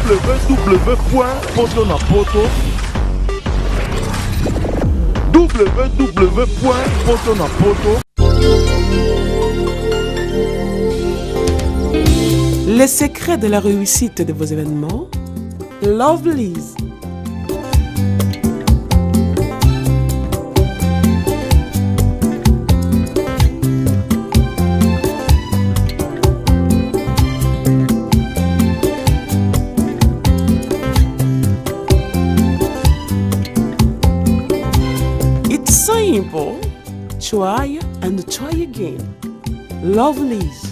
www.potonapoto www.potonapoto. Les secrets de la réussite de vos événements, Lovelyz. It's simple. Try and try again. Lovelyz.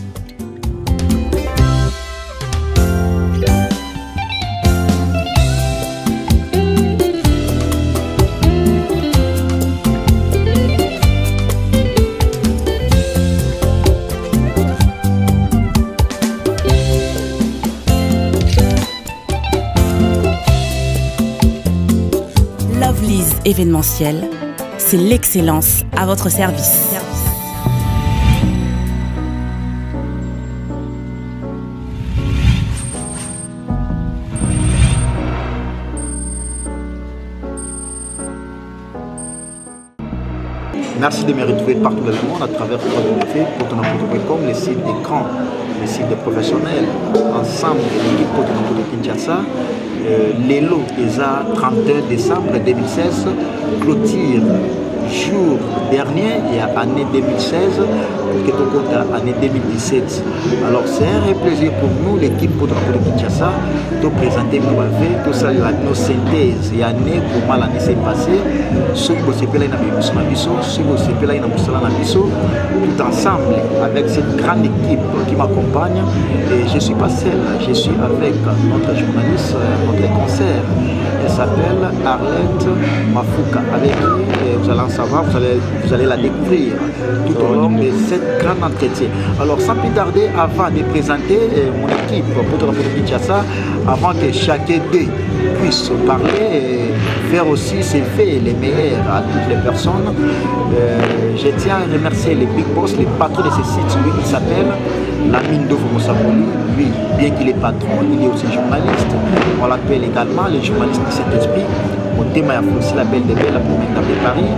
Lovelyz événementiel, c'est l'excellence à votre service. Merci de me retrouver partout dans le monde à travers www.potonapoto.com, les sites d'écran, les sites de professionnels. Ensemble, l'équipe Potonapoto Kinshasa, l'élo est à 31 décembre 2016, clôture jour dernier et à année 2016, qui est au compte à année 2017. Alors c'est un vrai plaisir pour nous, l'équipe Potonapoto Kinshasa, de présenter nos synthèses et années, comment l'année s'est passée, ceux qui bossent là tout ensemble avec cette grande équipe qui m'accompagne. Et je ne suis pas seul, je suis avec notre journaliste, notre concert. Elle s'appelle Arlette Mafouka, avec qui vous allez en savoir, vous allez la découvrir tout au long de cette grande entretien. Alors sans plus tarder, avant de présenter mon équipe Potonapoto Kinshasa, avant que chacun d'eux puisse parler et faire aussi ses faits les meilleurs à toutes les personnes, je tiens à remercier les big boss, les patrons de ce site. Lui qui s'appelle Lamine Mosaboli. Lui, bien qu'il est patron, il est aussi journaliste. On l'appelle également le journaliste de cet esprit. Mon thème est Flossi, la belle des belles, la première dame de Paris.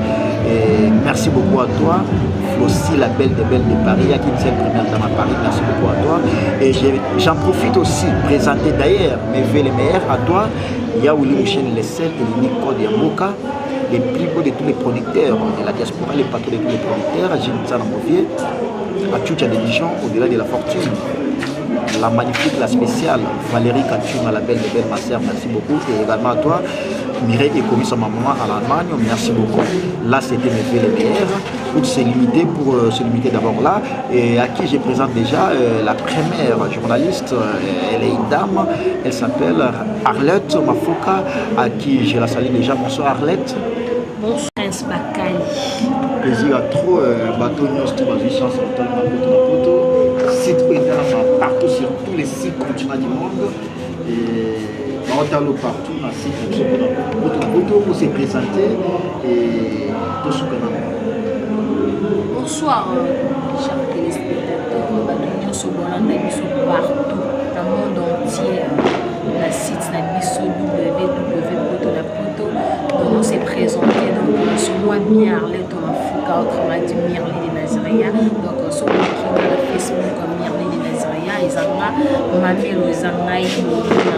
Et merci beaucoup à toi, Flossi, la belle des belles de Paris, qui est une première dame à Paris. Merci beaucoup à toi. Et j'en profite aussi pour présenter d'ailleurs mes vœux les meilleurs à toi. Il y a Willy Michel Lessel et Nicole Yamboka, les plus beaux de tous les producteurs de la diaspora, les patrons de tous les producteurs, Gilles Movier, à Tchoucha de Dijon, au-delà de la fortune. La magnifique, la spéciale, Valérie Kachuma, la belle de belle, ma sœur, merci beaucoup. Et également à toi, Mireille et commis sa maman à l'Allemagne, merci beaucoup. Là, c'était mes vœux les meilleurs. Pour se limiter d'abord là. Et à qui je présente déjà la première journaliste, elle est une dame, elle s'appelle Arlette Mafouka, à qui je la salue déjà. Bonsoir Arlette. Bonsoir Prince Bakali. Plaisir à trop, bateau Nyos, tout basé sur Potonapoto. Site partout sur tous les sites continents du monde. Et partout dans le site Potonapoto pour se présenter et tout ce qu'on a. Bonsoir, chers téléspectateurs, Bato partout dans le monde entier. La site www.potonapoto. Donc on s'est présenté sur moi bien Arlette Mafouka, autrement dit Mirli des Nazaria. Donc sur moi qui a la Facebook comme Mirli des Nazaria, ils ont mamelo zangai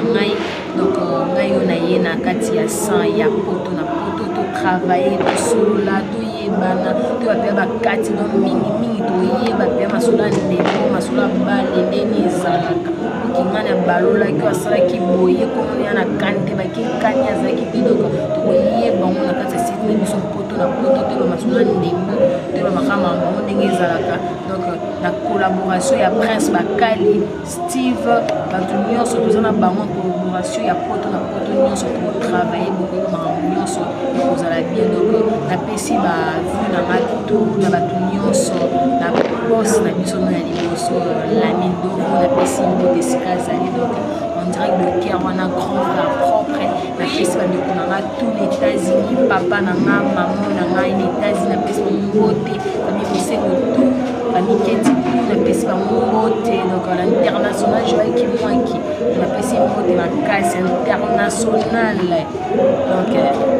nangai. Donc ngai on a yena kati ya sang ya Potonapoto to travailler to solo to yebana to ba kati donc mingi to yeba pe masula ndeko masula bale ndeni ezalaka kingana balola ki asala ki boye ko na kante ba ki kanya za ki bidoko to yeba on na kati site na biso Potonapoto to masula ndeko to makama mo ndenge ezalaka. Donc la collaboration ya Prince Bakali, Steve, bato nyonso tozana bango collaboration ya Potonapoto nyonso pour travailler beaucoup nyonso kozala bien. Donc na pesi ba vu na mato na bato nyonso na boss na biso na liboso Lamine na pesi mbote sikazali. Donc on dirait que le cœur on a grand frère propre na pesi ba ndeko na tous les États-Unis, papa na nga maman na nga les États-Unis na pesi mbote na mi kosengo tout Miketi na pesi ba mbote donc l'international joie qui moi qui na pesi mbote na casse international donc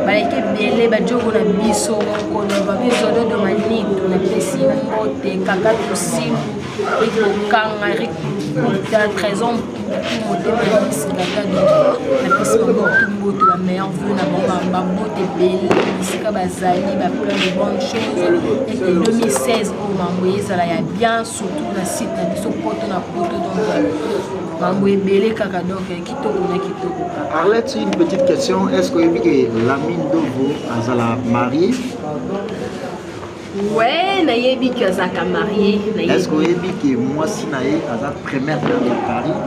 baleke belé ba jogo na biso ko na ba biso de manito na pesi mbote kaka tosi iko kanga rik ta trésor mbote ba biso kaka na pesi mbote la meilleure vue na ba mbote belé bisika bazali ba plein de bonnes choses et que 2016 au Mamboye ça là y a bien surtout na site na biso poto donc Mamboye belé kaka donc kitoko na kitoko. Arlette, une petite question, est-ce que Lamine Dovo azala marié? Ouais, nayebi que azaka marié. Est-ce que yebi que moi si naé azala première dame à Paris?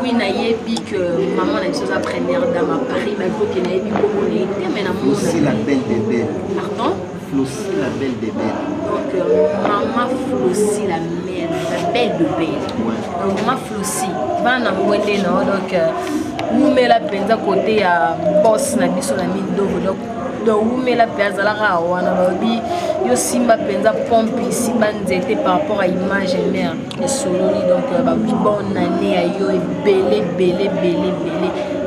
Oui, nayebi que maman na biso za première dame à Paris, mais faut que nayebi beaucoup nayebi mais na mon Flossie la belle des belles. Pardon? Flossie la belle des belles. Donc maman Flossie la belle de belle. Donc maman Flossie va na mwende na donc umela penza côté ya boss na biso na Mindovo donc umela penza la wana babi yo simba penza pompe ici banzete par rapport à image mère et sololi donc babi bonne année à yo belé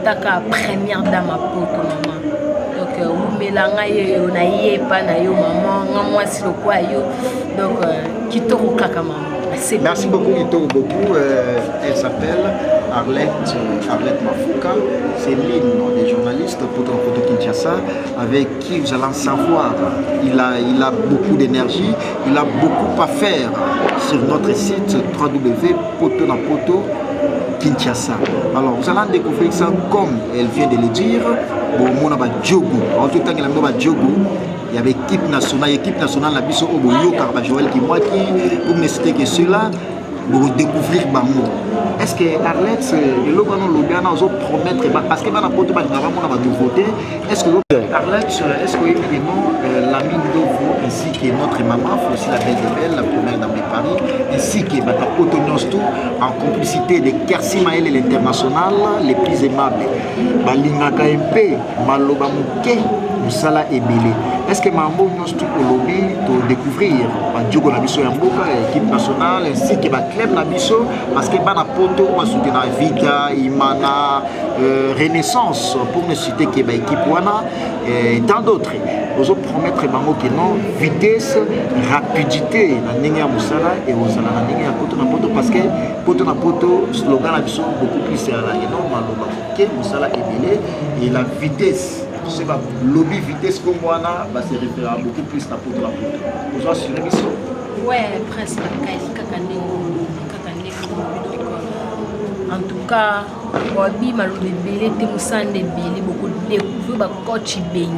taka première dame à poto maman donc umelanga yo na yepa na yo maman nga mwasi lokwa yo donc kitoko kaka maman. Merci beaucoup, Kitoko beaucoup. Elle s'appelle Arlette Mafouka. C'est l'une des journalistes pour Kinshasa avec qui vous allez en savoir. Il a beaucoup d'énergie, il a beaucoup à faire sur notre site www.potonapoto Kinshasa. Alors vous allez découvrir ça comme elle vient de le dire. Bon, mon abad Djogo. En tout temps, il a un Djogo. Il y avait équipe nationale la biso oboyo car Joël qui moi qui pour ne citer que cela pour découvrir Bango. Est-ce que Arlette le lobano lobiana aux autres promettre parce que dans la poto ba ngaba mona ba nouveauté est-ce que Arlette est-ce que évidemment Lamine Dovo ainsi que notre maman aussi la belle de belle la première dame de Paris ainsi que ba poto tout en complicité de Kersima et l'international les plus aimables balingaka MP maloba muke musala ebele. Est-ce que Mambo nous tout au lobby pour découvrir Djogo Nabiso Yamboka, l'équipe nationale ainsi que le club Nabiso parce que Bana Poto, on va soutenir Vika, Imana, Renaissance pour ne citer que l'équipe Wana et tant d'autres. Nous allons promettre Mambo que non, vitesse, rapidité, na Ninga Musala et Osala na Ninga Poto na Poto parce que Poto na Poto, slogan Nabiso beaucoup plus c'est là énorme, que Musala ebele et la vitesse. C'est pas lobby vitesse comme moi là, bah c'est référent beaucoup plus la poto. Vous assurez mission. Ouais, presque en tout cas, wabi malobi belé te musande belé beaucoup de découvrir ba coach bengi.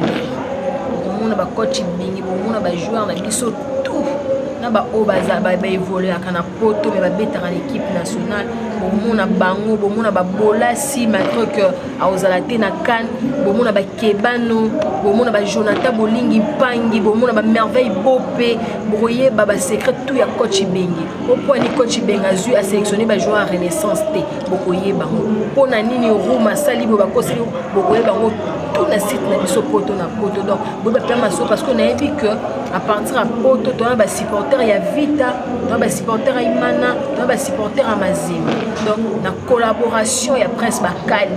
On a ba coach bengi, on a ba joueur na biso tout. Na ba obaza ba évoluer akana poto mais ba beta en équipe nationale. On a bango, on a ba bolasi malgré que a ozalate na kan, on a ba kebano, on a ba Jonathan Bolingi Pangi, on a ba merveille bopé, broyer baba secret tout ya coach bengi. Au point ni coach bengi a sélectionné ba joueur Renaissance T, bokoye bango. Pona nini Roma sali bo ba koseli bokoye bango tout na site na biso poto na poto donc bo ba pema so parce qu'on a vu que à partir à poto to na ba supporter ya Vita, to ba supporter à Imana, to ba supporter à Mazima. Donc la collaboration ya Prince Bakali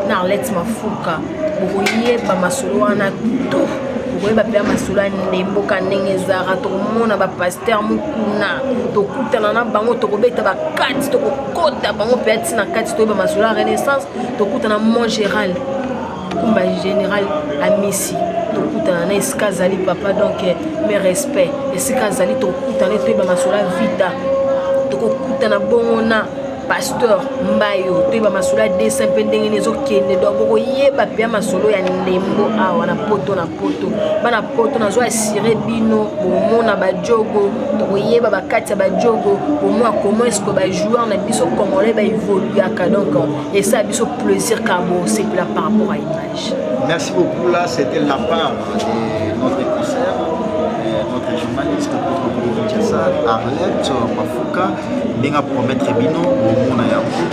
na Arlette Mafouka bokoye ba masolo wana tout bokoye ba pema masolo ndemboka ndenge zara to mona ba pasteur mukuna to kutana na bango to kobeta ba kati to kokota bango peut-être na kati to ba masolo Renaissance to kutana mon général kumba général Amisi to kutana na Eskazali papa donc mes respects Eskazali to kutana to ba masolo Vita to kutana bongo na pasteur Mbayo to ba masolo de simple ndenge nezo kende donc boko yeba pia masolo ya ndembo awa na poto bana poto na zo assurer bino bomona ba jogo to yeba ba kati ba jogo bomona comment est-ce que ba joueur na biso congolais ba évoluer aka donc et ça biso plaisir cabo c'est par rapport à image. Merci beaucoup là c'était la part de notre concert notre journaliste pour Kinshasa Arlette Mafouka bien promettre bino mon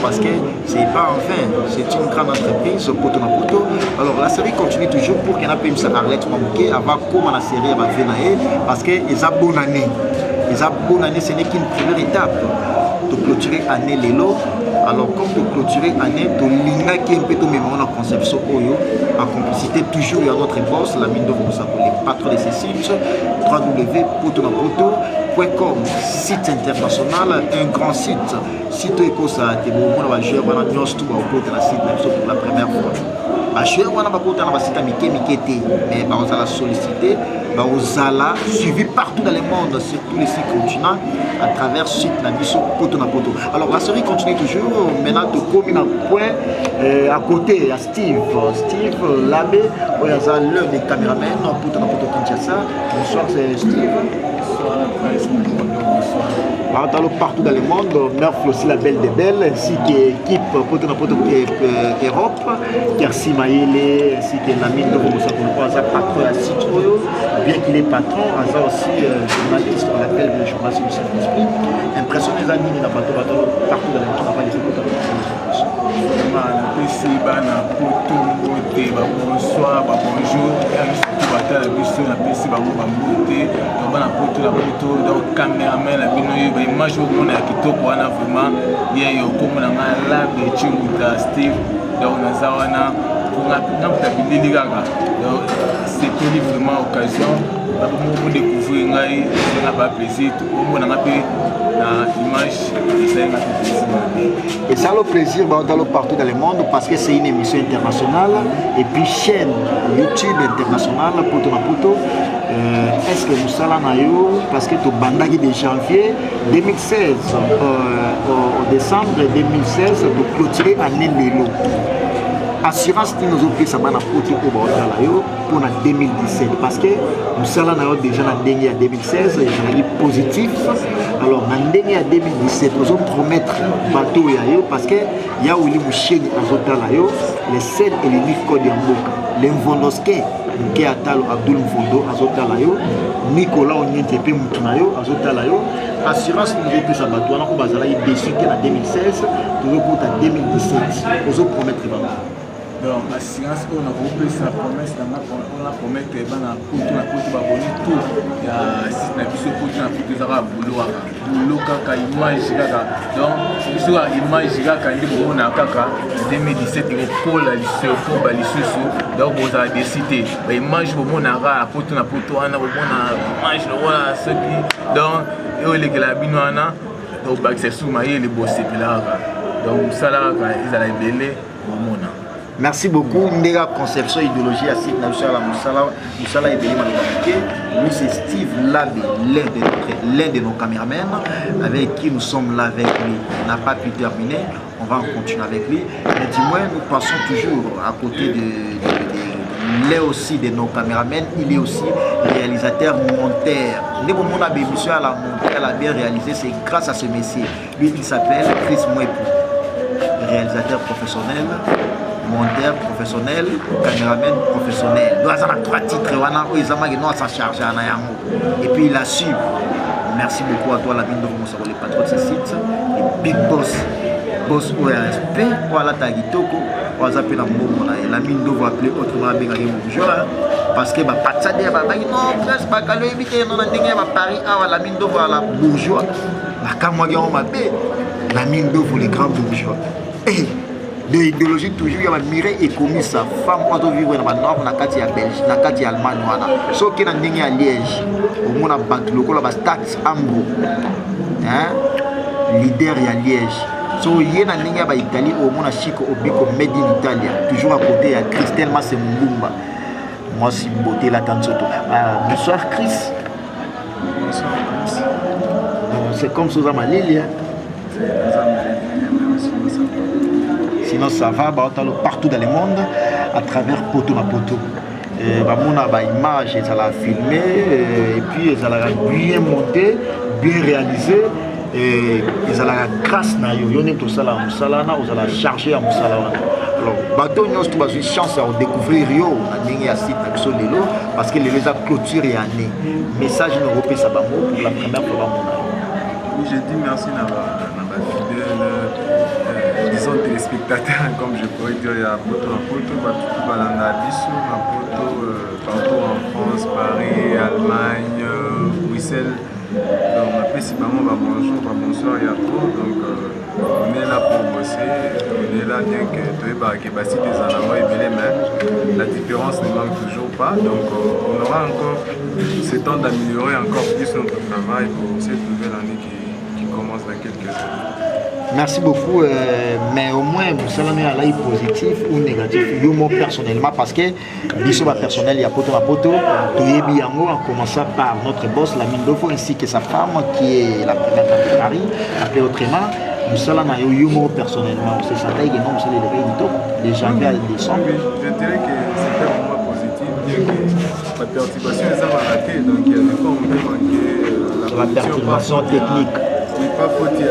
parce que c'est pas en vain c'est une grande entreprise poto na poto. Alors la série continue toujours pour qu'il y en a pas une Arlette Mafouka avant comme la série va venir parce que ils a bonne année Les bonne année, ce n'est qu'une première étape. De clôturer année Lelo. Alors, comme de clôturer année, de l'INA qui est un peu de mémoire en conception Oyo, en complicité toujours à notre boss, la mine de Vomosako, les patrons de ces sites, www.potonapoto.com, site international, un grand site. Site Ecosa, c'est bon, on va jouer, on va nous tout pour la site, même pour la première fois. Je on a pas site mais on a sollicité, on a suivi partout dans le monde, sur tous les 6 continents, à travers site Nabiso Potonapoto. Alors la série continue toujours, maintenant de commun un point à côté, il y a Steve Labé, il y a l'un des caméramans, Potonapoto Kinshasa. Bonsoir, c'est Steve. Partout dans le monde, Murph aussi la belle des belles, ainsi qu'équipe Potonapoto Europe, Kersi Maïle, ainsi que Namine de Vomosako, patron à Citoyo, bien qu'il est patron, Aza aussi journaliste, on l'appelle le journaliste du Saint-Esprit, impressionné les amis, il a partout dans le monde, on va les écouter. Bonsoir, bonjour, donc caméraman la bino image au monde qui top wana vraiment bien yo comme na la de Chinguta Steve donc na zawana pour na tabili gaga donc c'était vraiment occasion pour découvrir ngai na pas plaisir au monde na pe na image et ça le plaisir dans le partout dans le monde parce que c'est une émission internationale et puis chaîne YouTube internationale Potonapoto. Est-ce que nous sommes parce que tu bandagi de janvier 2016 au décembre 2016 pour clôturer année Lelo. Assurance qui nous a pris ça pour 2017 parce que nous sommes déjà en 2016 et positif. Alors en 2017 nous allons promettre bateau parce que il y a où les moucheni les scènes et les micros de l'invondoské qui a talo Abdul Mfondo azotala yo Nicolas Onyente pe mutuna yo azotala yo assurance nous a pris ça bateau on a bazala yi déçu que en 2016 toujours pour 2017 nous allons promettre donc assurance on a repris sa promesse on a promis que bana pour baboni tout ya site na biso pour na pour zara boulot kaka image kaka donc biso image kaka ndi bomona kaka 2017 il faut la lycée pour ba lisusu donc vous avez décidé ba image bomona ka pour na ana bomona image voilà ce qui donc et le la binwana donc ba c'est sous mailler les bosser là donc ça là ils allaient belé bomona. Merci beaucoup. Ndega conception idéologie à site Moussala et Belima lui c'est Steve Labé, l'un de nos caméramans avec qui nous sommes là avec lui. On n'a pas pu terminer, on va continuer avec lui. Mais dis-moi, nous passons toujours à côté de aussi de nos caméramans, il est aussi réalisateur monteur. Les moments où on a émission à la monteur, elle a bien réalisé, c'est grâce à ce monsieur. Lui il s'appelle Chris Mouepou, réalisateur professionnel. Monteur professionnel, caméraman professionnel. Il a 3 titres, et puis il a su. Merci beaucoup à toi, la mine de Vomosako, les patrons de ce site, les big boss, boss ORSP, voilà Tagitoko, on va appeler la mine de vous appeler autrement bonjour. Parce que non, presque pas qu'à l'éviter, non, Paris, la mine de vous à la bourgeois. La mine de vous, les grands bourgeois. De l'idéologie toujours il y a miré et commis sa femme quand on vivre dans le nord na kati ya Belgique na kati ya Allemagne wana so qui na ndenge ya Liège au mona bato lokola ba Stats Ambro leader ya Liège so yé na ndenge ya ba Italie au mona Chico Obico made in Italia toujours à côté ya Christelle Masembumba moi si beauté la tante Soto. Bonsoir Chris. Bonsoir Chris. C'est comme Souza Malili sinon ça va partout dans le monde à travers Potonapoto. On a une image, ça l'a filmé et puis ça l'a bien monté, bien réalisé et ça l'a grâce na yo yone to sala musalana ou ça l'a chargé à musalana. Alors bateau nous tout une chance à découvrir yo na ndenge ya site na lelo parce que les a clôturé année. Message nous repère ça pour la première fois Oui, je dis merci à ma fidèle disons téléspectateurs, comme je pourrais dire, il y a Potonapoto, partout en France, Paris, Allemagne, Bruxelles, Donc après c'est vraiment bonjour, bonsoir et à tout. Donc on est là pour bosser, on est là bien que tu es basi des analogues et mais la différence ne manque toujours pas. Donc on aura encore ce temps d'améliorer encore plus notre travail pour cette nouvelle année qui commence dans quelques heures. Merci beaucoup, mais au moins vous allez à l'œil positif ou négatif, moi personnellement, parce que l'histoire personnelle, il y a poto à poto, en commençant par notre boss, la Mindofo, ainsi que sa femme, qui est la première dame de Paris, appelée autrement. Nous sommes dans l'humour personnellement, on se sentait que non, vous allez lever du top, les gens viennent descendre. Oui, je dirais que c'était vraiment positif, bien que la perturbation les a raté, donc il y a des fois on peut manquer la perturbation technique. Oui, pas faute, il y a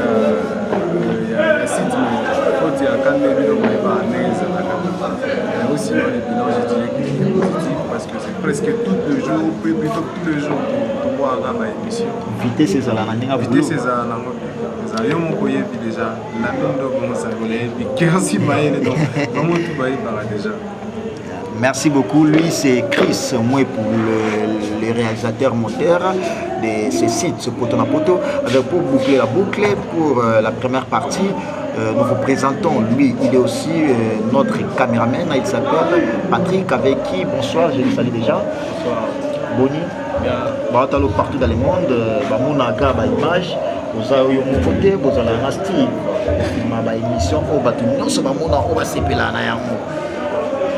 site, mais faute, il y a quand même des vidéos par analyse. Mais aussi, dans les bilans, je dirais qu'il est positif parce que c'est presque tout le jour, plutôt tout le jour pour voir dans l'émission. Vitesse, c'est ça, la nana. Vitesse, c'est ça, la nana. Yo mon coyer déjà la même donc on s'appelle puis 15 maïs donc comment tout va y par déjà. Merci beaucoup. Lui, c'est Chris, moi pour les réalisateurs moteurs de ce site, ce poteau à poteau. Alors pour boucler la boucle, pour la première partie, nous vous présentons, lui, il est aussi notre caméraman, il s'appelle Patrick, avec qui, bonsoir, je le salue déjà. Bonsoir. Boni. Bien. Partout dans le monde, mon aga, image. Vous avez mon côté, vous avez un style. Ma émission, on va tout le monde, on va s'épeler là.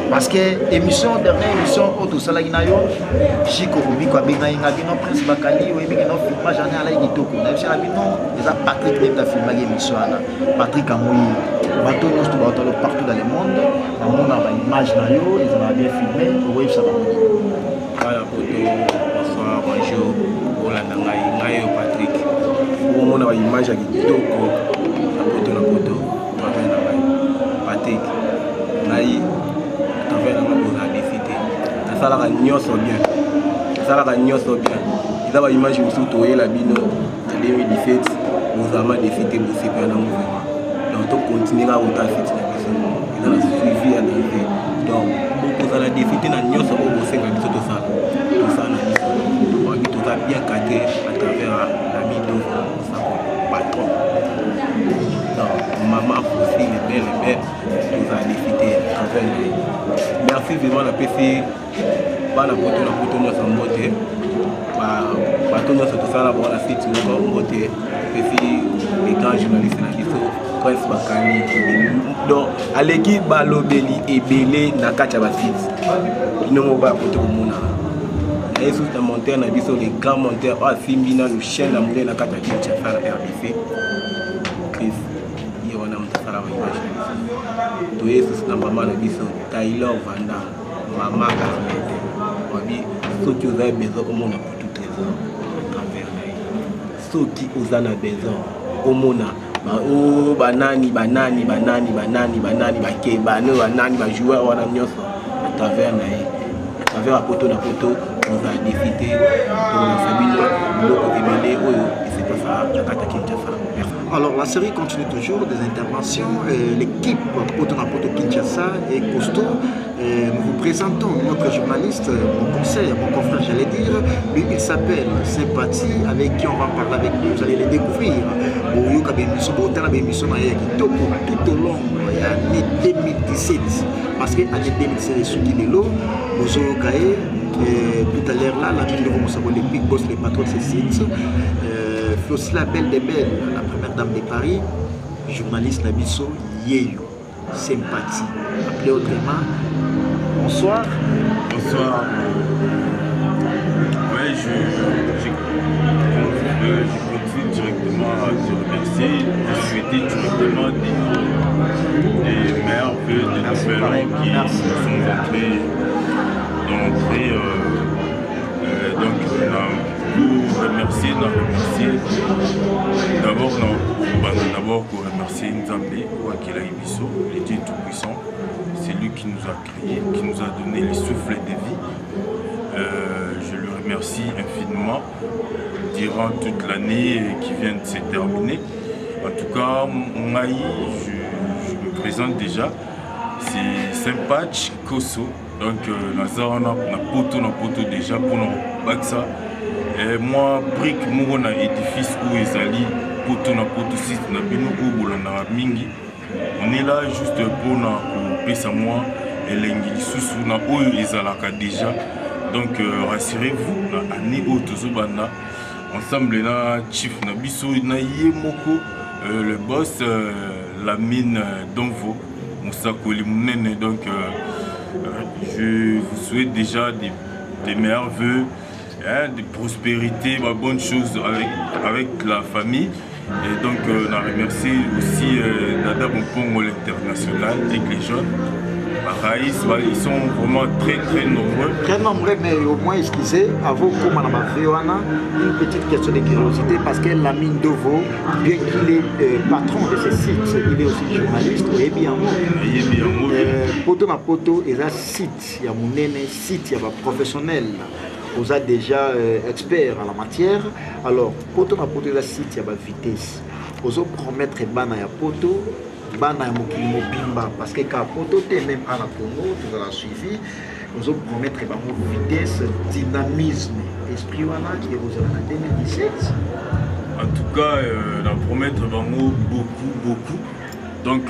Parce que dernière émission, tout ça, Chico Rubiko, Bino Prince Bakali, Bino filmage, j'en ai à la Gitoko. Nous avons Patrick qui a filmé l'émission. Patrick Amoui, bateau partout dans le monde. On a une image, ils ont bien filmé. Oui, ça va. Bonsoir, bonjour. Bonjour, Patrick. On a une image à Gitoko. Patrick. Ça la nyonso bien. Ça la nyonso bien. Ils avaient image surtout la bino en 2017 nous avons défité nous c'est pas dans mouvement. Donc on continue à autant faire ils ont suivi à danser. Donc pour la défité na nyonso au sein de tout ça. Tout ça on a tout ça bien cadré à travers l'ami de ça patron. Donc maman aussi les belles nous a défité à travers. Merci vraiment la PC. Ba na poto nyonso mbote bato nyonso tosala bona la site moko mbote pesi les grands journalistes na biso Prince Bakali donc aleki balobeli ebele na kati ya basite bino ba poto komona na yesu na monteur na biso les grands monteurs asimbi na le chaîne na mule na kati ya Kinshasa na RDC Chris ye wana mtasala wa image to yesu na mama na biso Taylor Vanda Maman Arlette, ceux qui ont besoin au monde pour tout trésor, à travers ceux qui ont besoin au monde, banani, joueurs, à travers la poto, nous a défité, nous a famille, et c'est pas ça, la carte Kinshasa. Alors la série continue toujours, des interventions. L'équipe Poto na Poto Kinshasa est costaud. Nous vous présentons notre journaliste, mon conseiller, mon confrère, j'allais dire. Lui, il s'appelle Sympathie, avec qui on va parler avec lui. Vous allez le découvrir. Tout au long de l'année 2017. Parce que l'année 2017 est sous l'îlot. Vous aurez tout à l'heure là, la ville de Romosabo, les big boss, les patrons de ces sites. Flosla Belle des Belles, la première dame de Paris, journaliste Nabiso Yeyo, Sympathie. Appelé autrement. Bonsoir. Bonsoir. Ouais, je continue directement à te remercier, de souhaiter directement des meilleurs vœux de nouvel an qui sont entrés dans l'entrée. Vous remercier, d'abord pour remercier Nzambe, Wakila Ibiso, le Dieu Tout-Puissant. C'est lui qui nous a créés, qui nous a donné les souffles de vie. Je le remercie infiniment durant toute l'année qui vient de se terminer. En tout cas, Maï, je me présente déjà. C'est Sympathie Koso. Donc, on a poto déjà pour nous Baksa. moi brique moko na édifice où ezali poto na poto site na bino oyo bolandaka mingi. On est là juste pour na kopesa moi elengi lisusu na oyo ezalaka déjà. Donc rassurez-vous na année oyo tozobanda ensemble na chief na biso na ye moko le boss Lamine Donvo Moussakoli Mounene. Donc je vous souhaite déjà des meilleurs vœux, de prospérité, de bonnes choses avec la famille. Et donc on a remercié aussi Dada Bonpongo l'international avec les jeunes. Ils sont vraiment très nombreux. Très nombreux, mais au moins excusez, avant une petite question de curiosité, parce que Lamine Donvo, bien qu'il est patron de ce site, il est aussi journaliste, et bien poto na poto, il y a site, il y a mon site, il y a professionnel. Vous êtes déjà expert en la matière. Alors, poto na poto, il y a site, il y a vitesse. Vous allez promettre bana ya poto. Bana mokili mobimba parce que quand poto même à la Congo vous allez suivi nous allons promettre vitesse, dynamisme, esprit wana qui vous en 2017. En tout cas on promettre beaucoup. Donc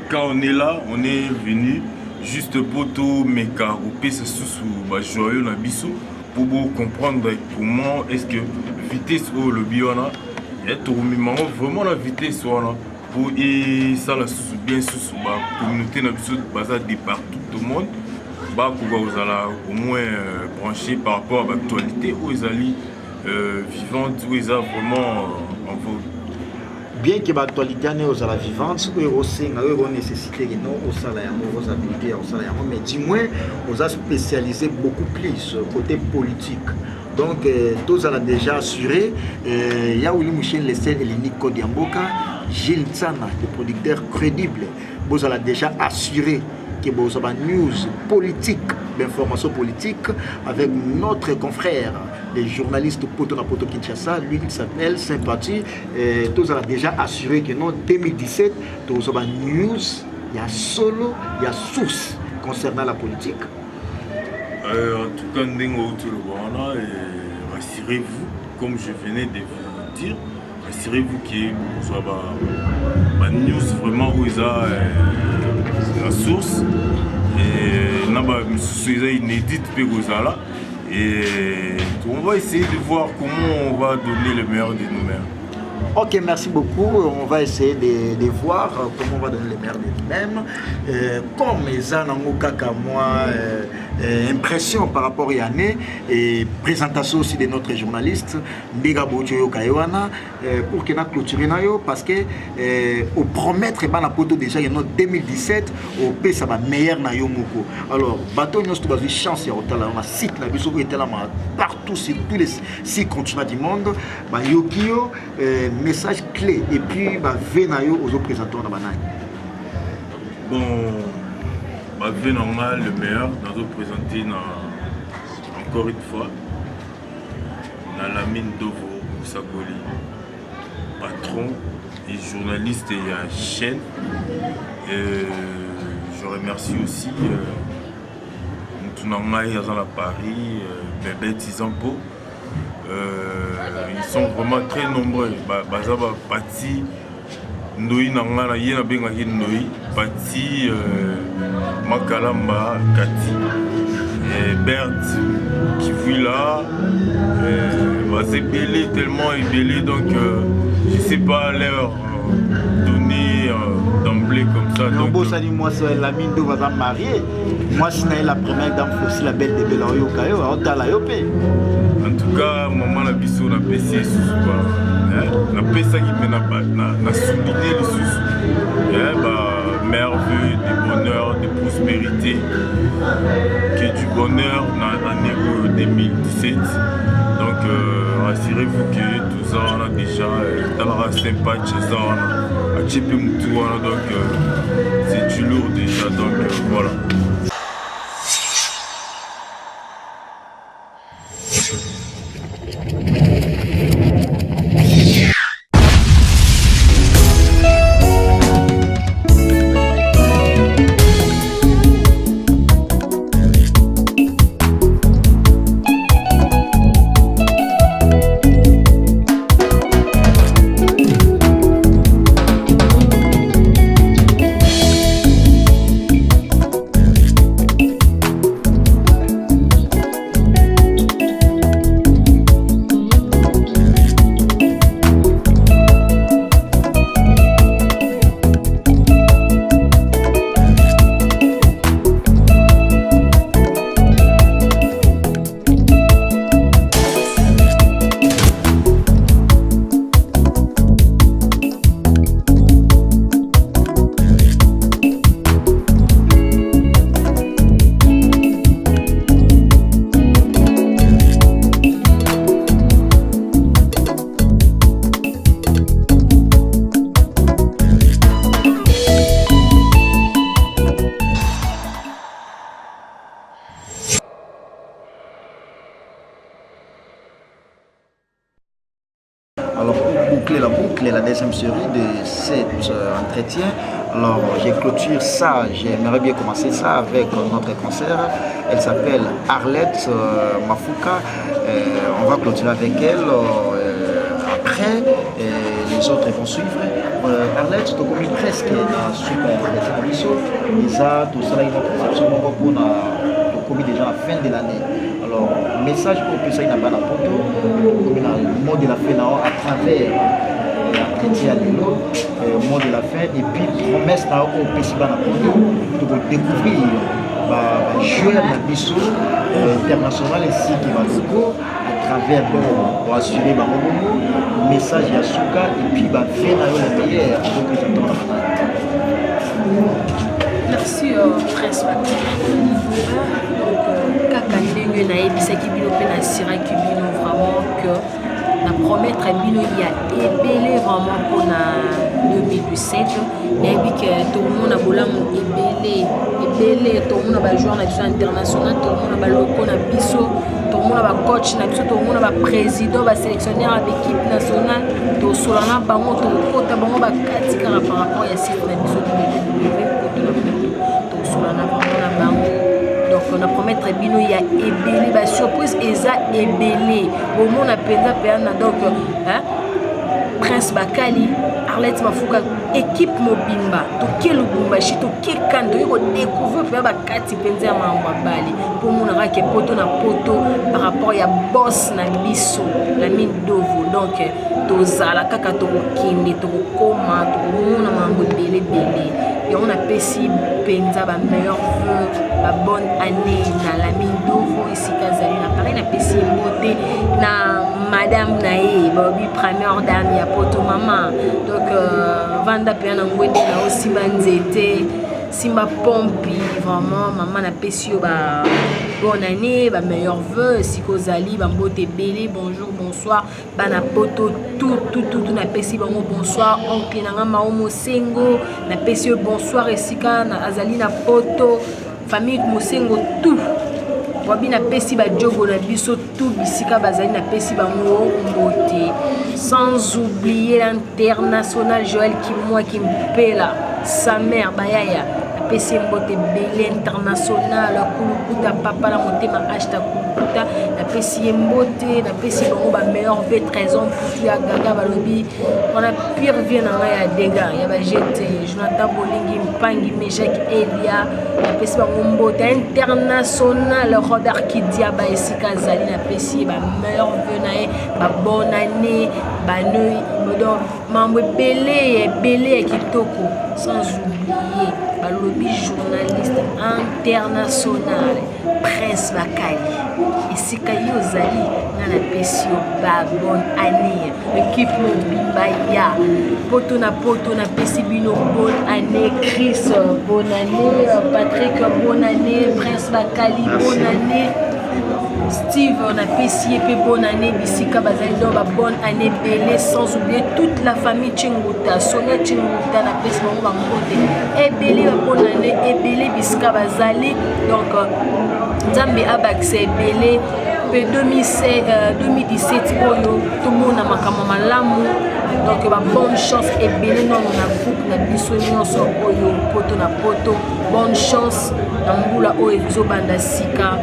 quand on est là, on est venu juste poto meka ou pesa sous ba joyeux na biso pour comprendre comment est-ce que vitesse au le biona et tout vraiment la vitesse wana. Et ça, bien sous la communauté de partout le monde, vous allez au moins brancher par rapport à l'actualité où ils allaient vivante, où ils ont vraiment en vogue. Bien que l'actualité est vivante, où ils ont nécessité de nous, aux habilités, mais du moins, on a spécialisé beaucoup plus côté politique. Donc, tous ont déjà assuré. Il y a Willy Mouchen Lessel et Nico Diamboka. Gilles Tsana, le producteur crédible, vous avez déjà assuré que vous avez une news politique, d'information politique, avec notre confrère, le journaliste Poto na Poto Kinshasa, lui il s'appelle Sympathie. Vous avez déjà assuré que en 2017, vous avez une news, il y a solo, il y a source concernant la politique. En tout cas, rassurez-vous, comme je venais de vous dire, assurez-vous que vous avez une news vraiment où il y a la source et il y a une inédite et on va essayer de voir comment on va donner le meilleur de nous-mêmes. Ok, merci beaucoup. On va essayer de voir comment on va donner le meilleur de nous-mêmes. Comme les moi impression par rapport à l'année et présentation aussi de notre journaliste Ndiga Bojoyo Kayoana pour que nous clôturer parce que au promettre la poto déjà en 2017 au pays ça va meilleur na yo moko. Alors bateau nous avons chance ya otala on a site na biso était là partout sur tous les 6 continents du monde ba yokio message clé et puis ba venayo aux représentants na banane. Bon normal, le meilleur, nous avons présenté encore une fois dans Lamine Donvo Moussakoli, patron et journaliste et chaîne. Je remercie aussi Moutounangaï à Paris, Bébé Tizampo. Ils sont vraiment très nombreux. Bazaba Pati. Ndoi nangana yena benga Ndoi Pati Makalamba Kati Bert qui vit là c'est belé tellement ébélé donc je sais pas leur donner d'emblée comme ça. Donc moi c'est Lamine Donvo va marier. Moi c'est la première dame aussi la belle de Belayo Kayo à la Yopé. En tout cas maman la biso na PC na pesa qui na souligner le sous merveille, du bonheur, de prospérité, que du bonheur dans l'année 2017. Donc rassurez-vous que tout ça on a déjà dans la sympathie ça on a chipé tout donc c'est du lourd déjà donc voilà. la deuxième série de cet entretien. Alors, j'ai clôturé ça, j'aimerais bien commencer ça avec notre concert. Elle s'appelle Arlette Mafuka. On va clôturer avec elle. Après, les autres vont suivre. Arlette, tu as commis presque dans ce qu'on a tout ça, on a commis déjà à la fin de l'année. Alors, message pour que ça il n'a pas la photo, le mot de la fin à travers l'entretien le mot de la fin, et puis promesse au festival pour découvrir jouer à l'Abisso international ainsi qui va à travers pour assurer le message à Souka et puis faire la prière pour que j'attends. Merci Prince kaka ndenge nayebisaki bino mpe nasiraki bino vraiment que na promettre bino ya ebele vraiment mpona 2017 nayebi ke tomona bolamu ebele tomona bajoueur na biso international tomona baloko na biso tomona bacoach na biso tomona baprésident basélectionnaire ya baéquipe nationale tosolana bango tokota bango bakati kaka par rapport ya site na biso tosolana bango na bango. Donc on a promettre bino ya ebele ba surprise eza ebele bomona penza peana donc Prince Bakali Arlette Mafuka équipe mobimba to ke lubumbashi to ke kando yoko découvrir pe ba kati penza ya mamba bali pour mona ka ke poto na poto par rapport ya boss na biso la mine dovo donc tozala kaka to kinde to koma to mona mambo ebele et on a pesi penza ba meilleur vœu la bonne année na la mine d'ouvre ici Kazali na Paris na pesi beauté na madame nae Bobby première dame ya poto mama donc vanda pe na ngwende na aussi banzete simba pompi vraiment maman na pesi ba bonne année ba meilleur vœu ici Kozali ba beauté belé bonjour bonsoir bana poto tout na pesi bango bonsoir oncle na nga maomo sengo na pesi bonsoir esika na azali na poto famille Mosengo tout wabi na pesi ba jogo na biso tout bisika bazali na pesi bango mbote sans oublier l'international Joël qui mpela sa mère bayaya na pesi mbote belé international kulukuta papa la motema ashta kulukuta na pesi mbote na pesi bango ba meilleur V13 ans pour ya gaga balobi on a pire vie na ya dégâts ya ba jeté Jonathan Bolingi Mpangi Mejek Elia na pesi bango mbote international Robert Kidia ba esika zali na pesi ba meilleur vœu na ba bonne année ba noi modon mambo belé kitoko sans oublier balobi journaliste international Prince Bakali esika yo zali na pesi ba bonne année équipe mobimba ya poto na pesi bino bonne année Chris bonne année Patrick bonne année Prince Bakali bonne année Steve on a pesi et bonne année bisika bazali do ba bonne année belé sans oublier toute la famille Chinguta Sonia Chinguta na pesi bango bangote et belé ba bonne année et belé bisika bazali donc Nzambe abakse belé pe 2017 oyo tout le monde na makama malamu donc ba bonne chance et belé non na groupe na biso nyonso oyo poto na poto bonne chance na mbula oyo ezobanda sika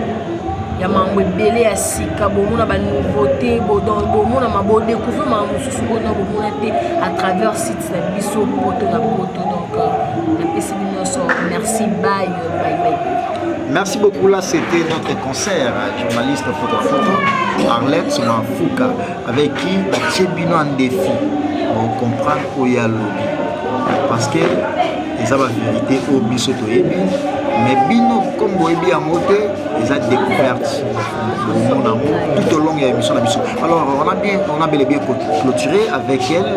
ya mambo ebele ya sika bomona ba nouveauté bomona mabo découvrir ma mususu bona bomona te à travers site na biso poto na poto donc na pesi binoso merci bye. Merci beaucoup, là c'était notre concert, journaliste photo Arlette Mafuka, avec qui Tchébino en défi pour comprendre où il y a lobby. Parce que ils ont la vérité au bisoto ebi, mais bino comme boebi en moté, ils ont découverte de mon amour tout au long de l'émission. Alors on a bel et bien clôturé avec elle,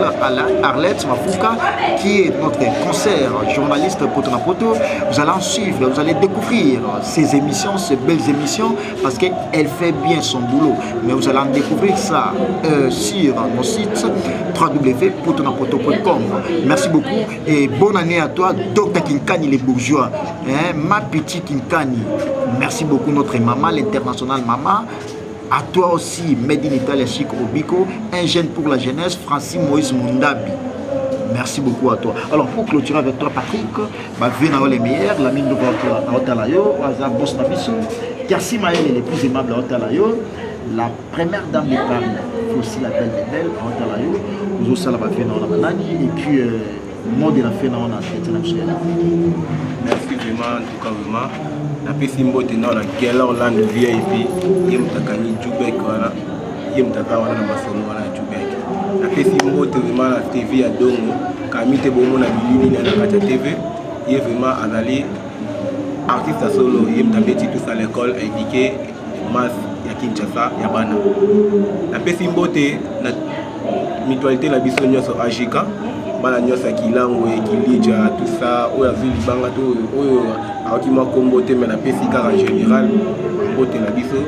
Arlette Mafuka, qui est notre concert journaliste poto na poto. Vous allez en suivre, vous allez découvrir ces émissions, ces belles émissions, parce qu'elle fait bien son boulot. Mais vous allez en découvrir ça sur nos sites www.potonapoto.com. Merci beaucoup et bonne année à toi, Dr Kinkani les bourgeois, ma petite Kinkani. Merci beaucoup notre maman, l'internationale maman À toi aussi, Made in Italia Chic Obico, un jeune pour la jeunesse, Francis Moïse Mundabi. Merci beaucoup à toi. Alors pour clôturer avec toi, Patrick, venez les meilleurs, la mine de votre Otalayo, Waza Boss Nabiso, Kersi Maël est le plus aimable à Otalayo, la première dame de Paris, aussi la belle des belles à Otalayo, vous aussi la fait dans la manani, et puis mot de la fin dans la tête. Merci vraiment, en tout cas vraiment. La Pessimbo est dans la Kellerland VIP, Yem Takani Djoubek, Yem Takawana Masono, Djoubek. La Pessimbo est vraiment la TV à Dongo, Kamite Bomo na Bilini na Katia TV, il est vraiment allé artiste à solo, Yem Tabeti tous à l'école, indiqué Mas Yakinchasa, Yabana. La Pessimbo est la mutualité la Bissonio sur Ajika. Bala nyosa kilango ekilija tout ça oya vili banga to oyo akima kombo te mais na pesika en général bote na biso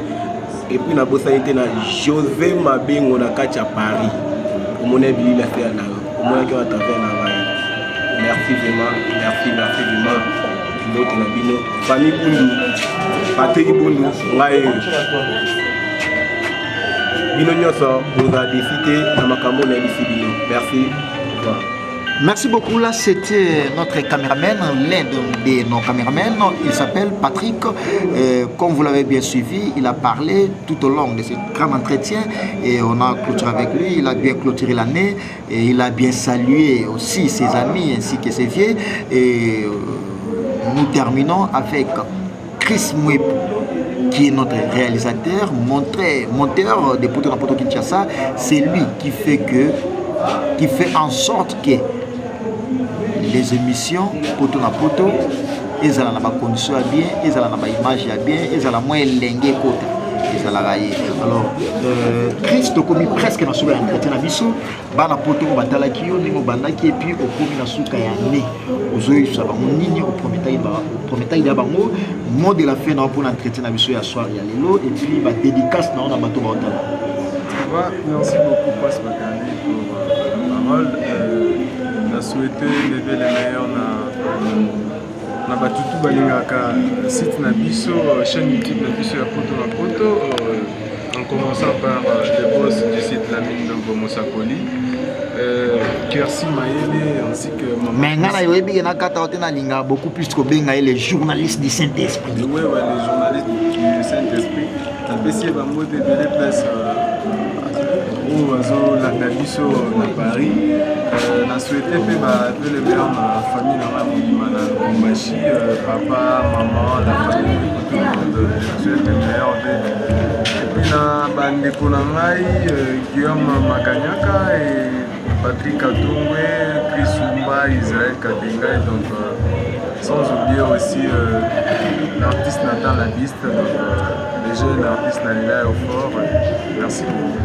et puis na bosa été na José Mabengo na kacha Paris au mona bili la faire na au mona ki à travers na vai. Merci vraiment, merci vraiment bote na bino famille Bundu Patrick Bundu ngai bino nyoso vous a décidé na makambo na bisibino. Merci. Merci beaucoup. Là, c'était notre caméraman, l'un de nos caméramans. Il s'appelle Patrick. Comme vous l'avez bien suivi, il a parlé tout au long de ce grand entretien et on a clôturé avec lui. Il a bien clôturé l'année et il a bien salué aussi ses amis ainsi que ses vieux. Et nous terminons avec Chris Mwepo, qui est notre réalisateur, monteur de Poto na Poto Kinshasa. C'est lui qui fait en sorte que les émissions Poto na Poto, ils ont la condition bien, ils ont la image bien, ils ont la moins lengue côté. Alors, Chris a commis presque dans ce entretien à Bissou, Bana Poto Batala Kyo, Nimo Bandaki, et puis au commis dans Souka Yané, aux oeufs, ça va mon ligne au premier taille d'Abango, mot de la fin pour l'entretien à Bissou à soir, il y a l'élo, et puis ma dédicace dans la bateau Batala. Merci beaucoup, Passe Bakane, pour la parole. On a souhaité lever les meilleurs na batutu balingaka site na biso, chaîne YouTube na biso ya Poto na Poto, en commençant par le boss du site la mine de Bomosakoli, Kersi Maël ainsi que mais ngana yoyebi na kata otena linga beaucoup plus que benga les journalistes du Saint-Esprit. Ouais, les journalistes du Saint-Esprit. La PCA va monter de les places où la biso na Paris. On a souhaité faire le meilleur dans la famille, dans la Kombashi, papa, maman, la famille, tout le monde. Je souhaite le meilleur. Et puis dans les Konangai, Guillaume Makanyaka et Patrick Atongwe, Chris Soumba, Israël Kadengai, donc sans oublier aussi l'artiste Nathan Labiste, les jeunes artistes Nalila et Aufort. Merci beaucoup.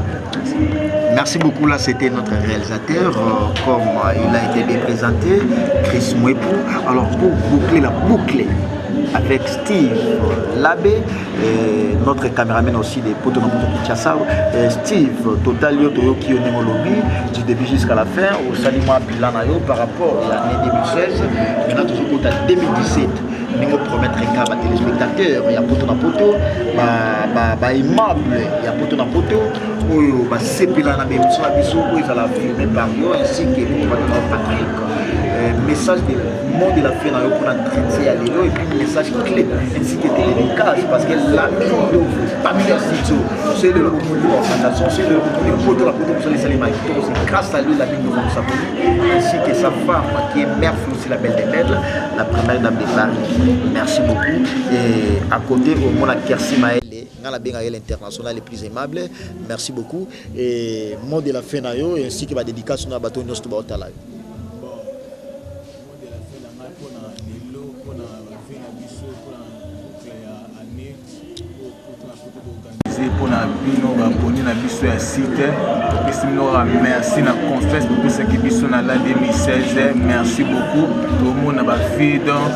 Merci beaucoup. Là, c'était notre réalisateur, comme il a été bien présenté, Chris Mwepo. Alors, pour boucler la boucle avec Steve Labé, notre caméraman aussi des Poto na Poto Kinshasa, Steve Total Yotoyo qui est au lobby du début jusqu'à la fin, au Salima Bilanayo par rapport à l'année 2016, maintenant toujours à 2017. Nous promettre qu'à téléspectateurs, il y a Poto na Poto, immeuble, il y a Poto na Poto, c'est là la même chose, ils ont filmé par eux ainsi que Patrick. Message de mot de la fin pour traiter à l'élo et puis message clé ainsi que télécast parce que la parmi les sites c'est le présentation, c'est le Poto la Poto pour les salimats. C'est grâce à lui la ville de Bomosakoli ainsi que sa femme qui est mère aussi la belle des belles, la première dame de Paris. Merci beaucoup. Et à côté au monde Kersi Maël, l'international les plus aimables. Merci beaucoup. Et mot de la fin ainsi que ma dédicace sur la bateau Nostro Baotala. Pour la bino abonné na biso ya site merci na confesse pour ce qui biso na la 2016 merci beaucoup tout le monde ba vie donc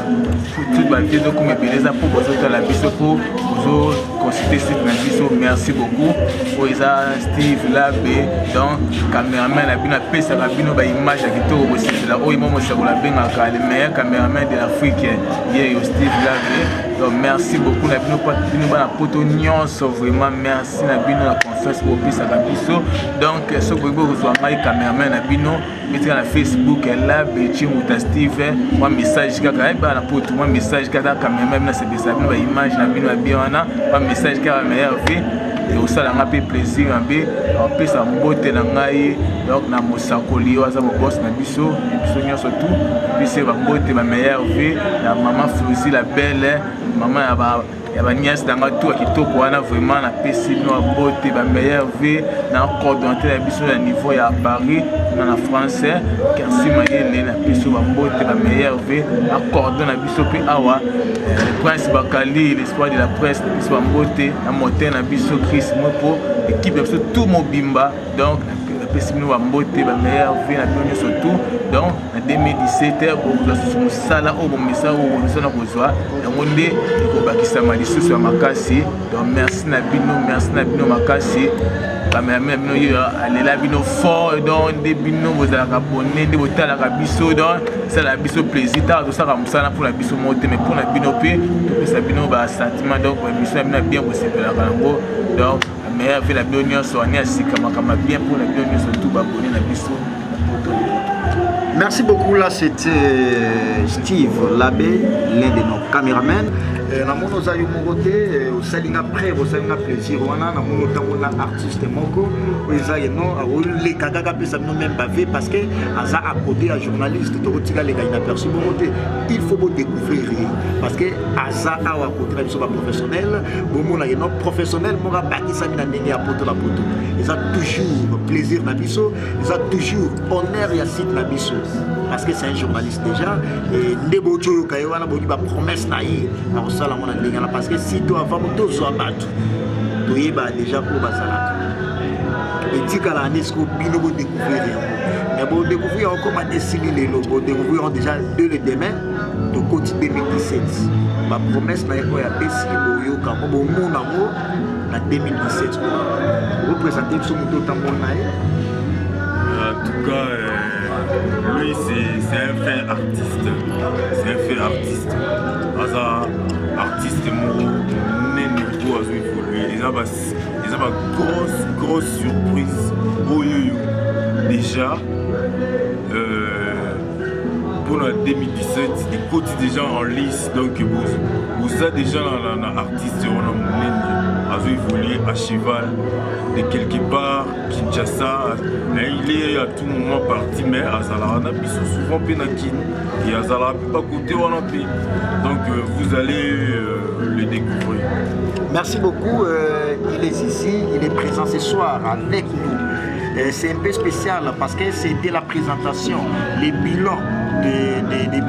toute ba vie donc comme beleza pour bozo la biso pour bozo consulter site na biso merci beaucoup pour Steve Labé donc cameraman la bino pesa la bino ba image ya kitoko bo site la oyo momo sa ko la benga ka le meilleur cameraman de l'Afrique hier Steve Labé Donc merci beaucoup na bino na poto nyonso vraiment merci na bino la confiance pour pesa ka biso. Donc ce que vous rejoindre cameraman na bino mettez na Facebook là Bechi Muta Steve moi message kaka ba na poto moi message kaka cameraman na c'est ça bino ba image na bino bien wana moi message kaka meilleur vie et au sala nga pe plaisir ambe en pesa mbote na ngai donc na mosakoli waza mo boss na biso nyonso tout puis c'est ba mbote ba meilleur vie la maman Flozi la belle maman ya ba nièce danga tout kitoko wana vraiment na pesi no bote ba meilleur vie na coordonnateur ya biso ya niveau ya Paris na français Kersi Mayele na biso ba mbote ba meilleur vie na coordonnateur na biso pe awa Prince Bakali l'espoir de la presse na biso ba mbote na moteur na biso Chris Mopo équipe biso tout mobimba donc Pessimino va mbote ba meilleur vie na bino surtout donc en 2017 vous avez sala au bon message au bon na kozwa yango nde ko bakisa malisusu ya makasi donc merci na bino makasi cameraman bino yo alela bino fort donc de bino bozala ka bonne de botala ka biso donc ça la biso plaisir ta to ça ka musana pour la biso mote mais pour na bino pe to pesa bino ba sentiment donc biso bino bien possible la kango donc mais avec la bionion soignée ainsi comme bien pour la bionion surtout abonné la biso. Merci beaucoup, là c'était Steve Labbé, l'un de nos caméramans. Na mono za yo mogote au salinga près au salinga plaisir wana na mono tango na artiste moko eza yeno le kaka pesa no même bavé parce que aza à côté à journaliste to tika les gars inaperçu mogote il faut beau découvrir parce que aza à côté na biso ba professionnel bo mona yeno professionnel mo ga bakisa mina ndenge ya poto la poto eza toujours plaisir na biso eza toujours honneur ya site na biso parce que c'est un journaliste déjà et ndebo cho kayo wana bo ba promesse na yi parce que si tu as vraiment soit battu, tu es déjà pour Basalaka. Et tu as l'année ce que tu peux découvrir. Mais pour découvrir encore ma décision, pour découvrir déjà de le demain, de côté 2017. Ma promesse n'a pas été si vous avez bon mon amour en 2017. Vous représentez ce monde autant mon En tout cas, lui c'est un fait artiste. C'est un fait artiste. Artiste Nénégo a évolué. Ils ont une grosse surprise. Déjà, pour la 2017, ils cotent déjà en lice. Donc, vous avez déjà l'artiste a évolué à cheval de quelque part, Kinshasa. Il est à tout moment parti, mais à Zalara, ils sont souvent pénakines. Et à Zalara, pas côté donc vous allez le découvrir. Merci beaucoup. Il est ici, il est présent ce soir avec nous. C'est un peu spécial parce que c'était la présentation, les bilans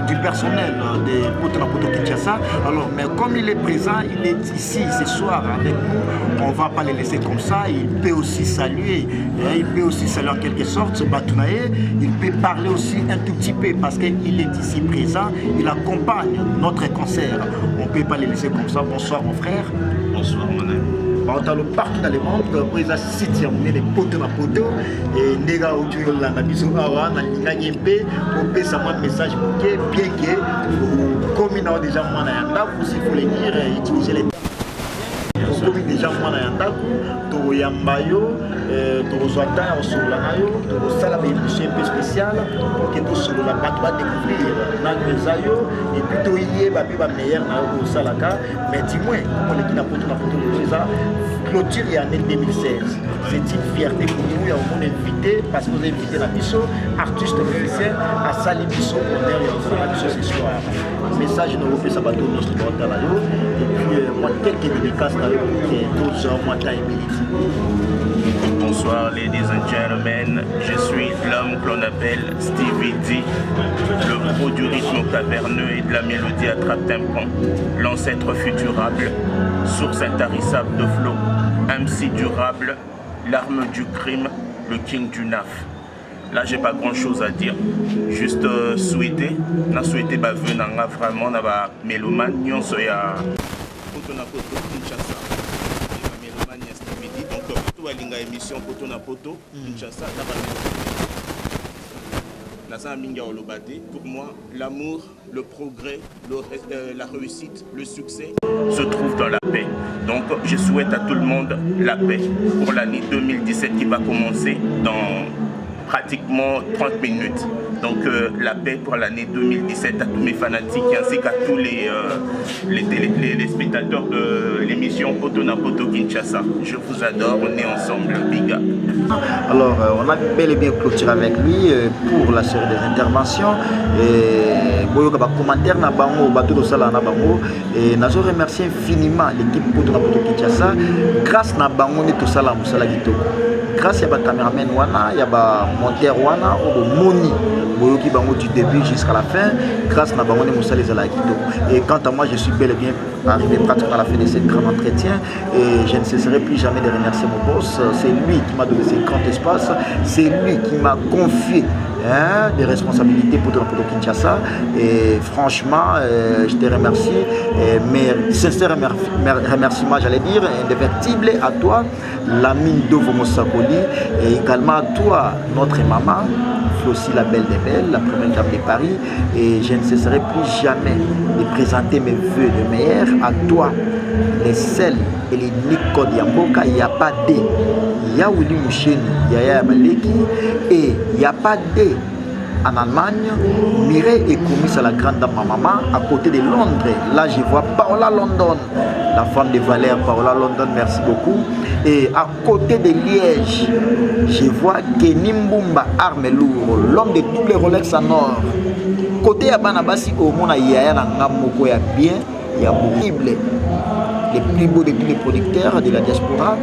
du personnel de Poto Kinshasa. Alors, mais comme il est présent, il est ici ce soir avec nous, on ne va pas le laisser comme ça. Il peut aussi saluer, il peut aussi saluer en quelque sorte ce Batounaye. Il peut parler aussi un tout petit peu parce qu'il est ici présent, il accompagne notre concert. On ne peut pas le laisser comme ça. Bonsoir mon frère. Bonsoir mon ami. On a partout dans le monde, pour les sites, on est les poteaux na poteaux et les gars autour de la maison, on a un message bien que comme il a déjà moins aussi il faut les dire utiliser les comme déjà moins to yambayo to zoata sur la nayo to sala une émission un peu spéciale pour que tout sur la patte va découvrir na mesayo et puis to yé ba meilleur na au salaka mais dis-moi comment les qui na photo de ça clôture en 2016 c'est une fierté pour nous et on est invité parce que vous avez invité la biso artiste musicien à Sali biso honneur et la biso ce soir message nous refait ça bateau notre porte là et puis moi quelques dédicaces pour que d'autres gens moi taille Bonsoir ladies and gentlemen, je suis l'homme que l'on appelle Stevie D, le pro du rythme caverneux et de la mélodie à trap-tympon, l'ancêtre futurable, source intarissable de flow, MC durable, l'arme du crime, le king du naf. Là j'ai pas grand chose à dire, juste souhaiter, na souhaiter ba vue nanga vraiment na ba mélomane nyonso ya poto na poto Kinshasa. Linga émission poto na poto Kinshasa na ba Pour moi, l'amour, le progrès, la réussite, le succès se trouvent dans la paix. Donc je souhaite à tout le monde la paix pour l'année 2017 qui va commencer dans pratiquement 30 minutes. Donc la paix pour l'année 2017 à tous mes fanatiques ainsi qu'à tous les spectateurs de l'émission Poto na Poto Kinshasa. Je vous adore, on est ensemble, big up. Alors on a bel et bien clôturé avec lui pour la série des interventions. Et boyoka commentaire na bango bateau sala na bango et nazo remercier infiniment l'équipe Poto na Poto Kinshasa grâce na bango ni to sala musala kitoko. Grâce à ba cameraman wana, ya ba monteur wana o moni boyoki bango du début jusqu'à la fin grâce na bango ni musala ezala kitoko. Et quant à moi je suis bel et bien arrivé pratiquement à la fin de ce grand entretien et je ne cesserai plus jamais de remercier mon boss. C'est lui qui m'a donné ce grand espace, c'est lui qui m'a confié des responsabilités pour Poto Kinshasa et franchement je te remercie mais sincère remerciement j'allais dire indéfectible à toi Lamine Dovo Mosakoli et également à toi notre maman aussi la belle des belles, la première dame de Paris et je ne cesserai plus jamais de présenter mes voeux de meilleur à toi les sels et les Nico Diamboka. Il n'y a pas D, il y a Willy Moucheni, il y a Maleki et il n'y a pas D en Allemagne. Mireille est commise à la grande dame ma maman à côté de Londres. Là je vois Paola London, la femme de Valère Paola London, merci beaucoup. Et à côté de Liège, je vois Kenny Mbumba Arme Lourd, l'homme de tous les Rolex en or. Côté à Banabasi, au monde, il y a un moko ya bien, il y a possible. Les plus beaux de tous les producteurs de la diaspora,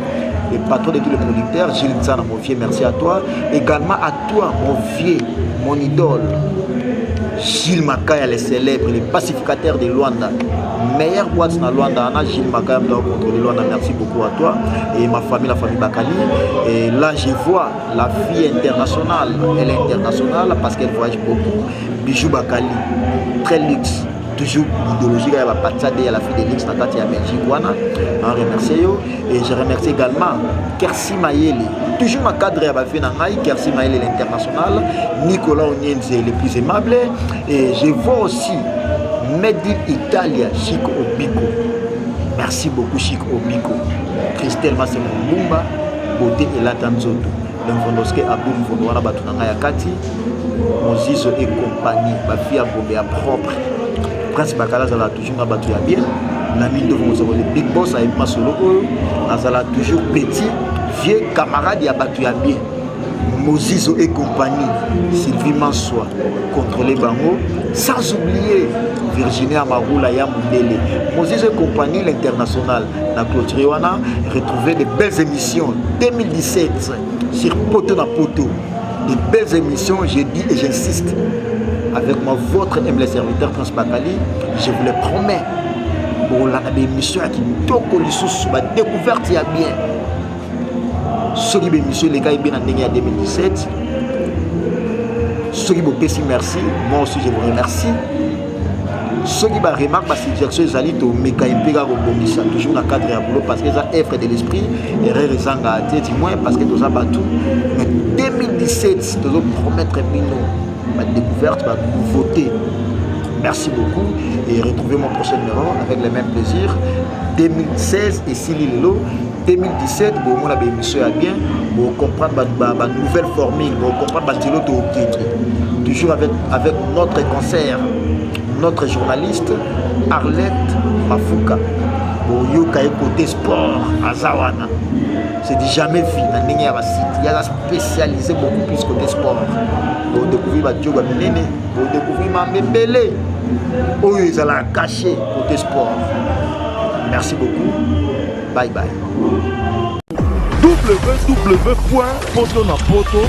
les patrons de tous les producteurs, Gilles Tsana, mon vieux, merci à toi. Également à toi, mon vieux, mon idole, Gilles Makaya, le célèbre, le pacificateur de Luanda. Meilleur boîte dans Luanda, Gilles Makaya, contre Luanda, merci beaucoup à toi. Et ma famille, la famille Bakali. Et là, je vois la fille internationale. Elle est internationale parce qu'elle voyage beaucoup. Bijou Bakali, très luxe. Toujours l'idéologie, il y a la patade, il y a la fille de luxe, dans la Belgique. Je remercie. Et je remercie également Kersi Mayele. Toujours ma cadre à Bafé Nangaï, Kersi Mayele, l'international. Nicolas Onienze, le plus aimable. Et je vois aussi Medi Italia, Chico Obiko. Merci beaucoup, Chico Obiko. Christelle Massimo Mbumba, Beauté et Latanzoto. L'Infondoske Abou Mfondouana Batunanga Yakati. Mozizo et compagnie, Bafi à Bobé à propre. Prince Bakala Zala toujours à Batu bien. L'ami de vous, le big boss avec ma solo. Nazala toujours petit, vieux camarade à Batu bien. Mozizo et compagnie, Sylvie Mansoa, contrôlé Bango, sans oublier Virginie Amaroula Yamoudele. Mozizo et compagnie, l'international, la Clotriwana, retrouver de belles émissions 2017 sur Poto na Poto. De belles émissions, j'ai dit et j'insiste, avec votre humble serviteur Transbakali, je vous le promets, pour des émissions qui nous découverte, il y a bien. Ceux qui ont les gars bien en 2017, ceux qui ont dit merci, moi aussi je vous remercie. Ceux qui ont remarqué parce que direction les alliés au méga impéra au toujours dans le cadre de boulot parce que ça effraie de l'esprit et raison à tête moins parce que nous avons tout. Mais 2017, nous allons promettre ma découverte, ma nouveauté. Merci beaucoup et retrouvez mon prochain numéro avec le même plaisir. 2016 et Sililo. 2017, on a émission bien, pour comprendre la nouvelle formule, pour comprendre la toujours avec notre concert, notre journaliste Arlette Mafuka, pour Yoka côté sport à Zawana. C'est dit jamais vu dans le site. Il y a spécialisé beaucoup plus côté sport. Pour découvrir ma job à Néné, pour découvrir ma mébélé. Oh, ils allaient cacher côté sport. Merci beaucoup. Bye bye. www.potonapoto